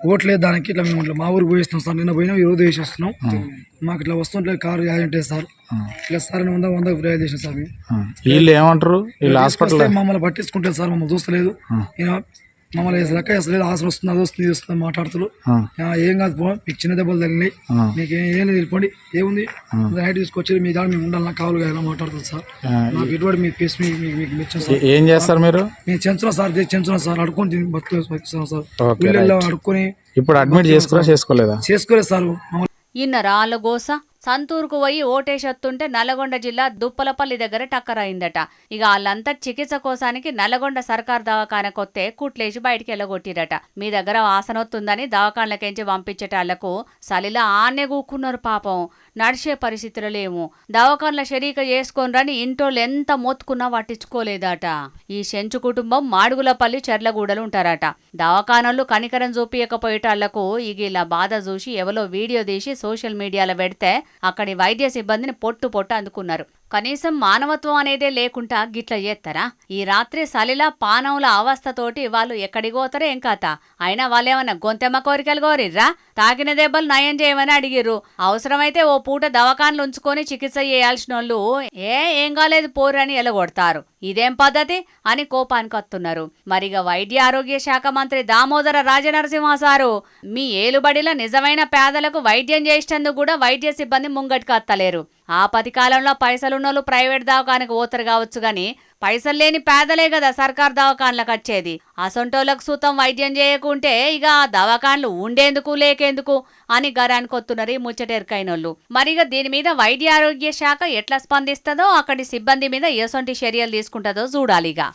ఓట్లేదు దానికి ఇట్లా మేము ఇట్లా మా ఊరు పోయిస్తున్నాం సార్. నిన్న పోయినా ఈరోజు వేసి వస్తున్నాం. మాకు ఇట్లా వస్తుంటే కారు యాక్సిడెంట్ సార్. ఇట్లా సార్ 100 ఫిర్యాదు చేసిన సార్. వీళ్ళు ఏమంటారు? వీళ్ళు హాస్పిటల్ మమ్మల్ని పట్టించుకుంటారు సార్. మమ్మల్ని చూస్తలేదు, మమ్మల్ని లెక్క వేసలేదు. ఆసలు వస్తుంది, అది వస్తుంది, వస్తుంది మాట్లాడుతారు. ఏం కాదు పో, మీకు చిన్న దెబ్బలు తగిలినాయి, మీకు ఏం వెళ్ళిపోండి, ఏముంది నైట్ తీసుకొచ్చి మీ దాని మేము ఉండాలి కావాలి కదా మాట్లాడుతుంది సార్. నాకు ఎటువంటి మీ పేస్ మీకు మెచ్చాం సార్. ఏం చేస్తారు మీరు? మేము చెంచున్నాం సార్, చెంచున్నాం సార్. అడుక్కొని బతుకున్నాం సార్. ఊళ్ళో అడుక్కొని. ఇప్పుడు అడ్మిట్ చేసుకోలేదు సార్. ఇన్నరాళ్ళ గోస సంతూరుకు పోయి ఓటేసొత్తుంటే నల్గొండ జిల్లా దుప్పలపల్లి దగ్గర టక్కరైందట. ఇక వాళ్ళంతా చికిత్స కోసానికి నల్గొండ సర్కార్ దవాఖానకొత్తే కుట్లేసి బయటికి వెళ్ళగొట్టిరట. మీ దగ్గర వాసనొత్తుందని దవాఖానలకెంచి పంపించేటాళ్లకు సలిలా ఆనే కూకున్నారు పాపం. నడిచే పరిస్థితులు లేవు. దవాఖానల షరీక చేసుకోనరని ఇంటోళ్ళు ఎంత మొత్తుకున్నా పట్టించుకోలేదట. ఈ చెంచు కుటుంబం మాడుగులపల్లి చెర్లగూడలు ఉంటారట. దవాఖానలు కనికరం చూపియకపోయేటాళ్లకు ఇక ఇలా బాధ చూసి ఎవరో వీడియో తీసి సోషల్ మీడియాలో పెడితే అక్కడి వైద్య సిబ్బందిని పొట్టు అందుకున్నారు. కనీసం మానవత్వం అనేదే లేకుండా గిట్ల చేస్తారా? ఈ రాత్రి సలిలా పానంల అవస్థతోటి వాళ్ళు ఎక్కడిగోతారో ఏం కాత. అయినా వాళ్ళేమన్నా గొంతెమ్మ కోరికలు కోరిర్రా? తాకిన దెబ్బలు నయం చేయమని అడిగిర్రు. అవసరమైతే ఓ పూట దవాఖానలు ఉంచుకొని చికిత్స చేయాల్సిన వాళ్ళు ఏం కాలేదు పోరని ఎలగొడతారు. ఇదేం పద్ధతి అని కోపానికి వస్తున్నారు. మరిగా వైద్య ఆరోగ్య శాఖ మంత్రి దామోదర రాజనరసింహ సారు మీ ఏలుబడిలో నిజమైన పేదలకు వైద్యం చేసేందుకు కూడా వైద్య సిబ్బంది ముంగటికి వత్తలేరు. ఆపతి కాలంలో పైసలున్నోళ్ళు ప్రైవేట్ దవాఖానకు పోతారు కావచ్చు గాని పైసలు లేని పేదలే కదా సర్కార్ దవాఖానలకు వచ్చేది. అసొంటోళ్లకు సూతం వైద్యం చేయకుంటే ఇక దవాఖానలు ఉండేందుకు లేకేందుకు అని గరానికి వస్తున్నారు ఈ ముచ్చటెరకైనోళ్ళు. మరిగా దీని మీద వైద్య ఆరోగ్య శాఖ ఎట్లా స్పందిస్తుందో, అక్కడి సిబ్బంది మీద ఎసొంటి చర్యలు తీసుకుంటుందో చూడాలిగా.